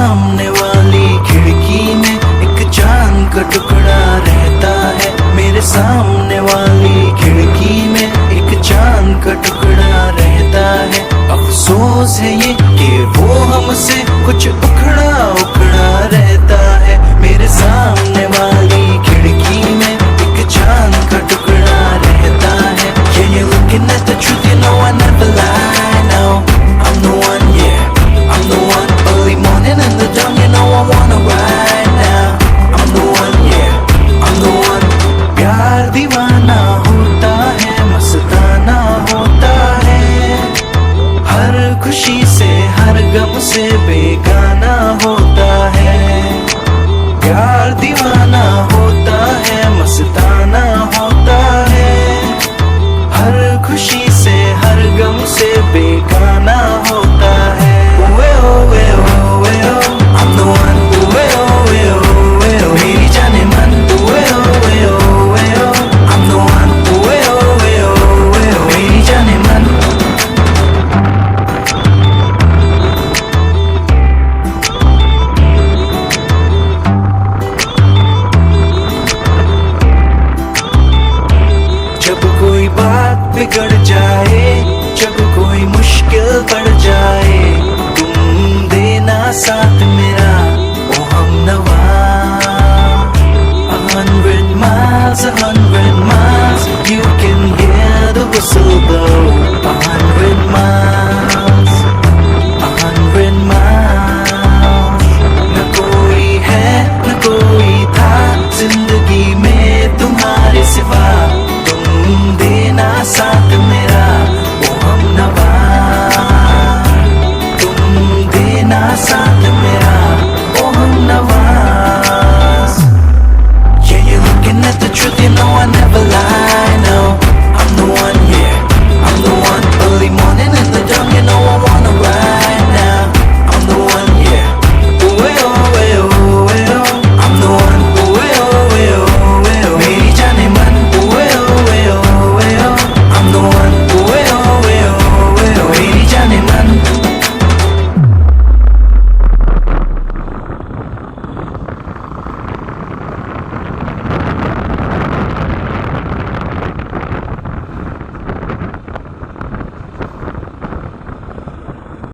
सामने वाली खिड़की में एक चांद का टुकड़ा रहता है। मेरे सामने वाली खिड़की में एक चांद का टुकड़ा रहता है। अफसोस है ये कि वो हमसे कुछ उखड़ा उखड़ा रहता है। मेरे सामने वाली खिड़की में एक चांद का टुकड़ा रहता है। Yeah, you're looking at the truth, you know I never lie. No, I'm the one, yeah, I'm the one. Early morning in the dawn, you know I wanna ride.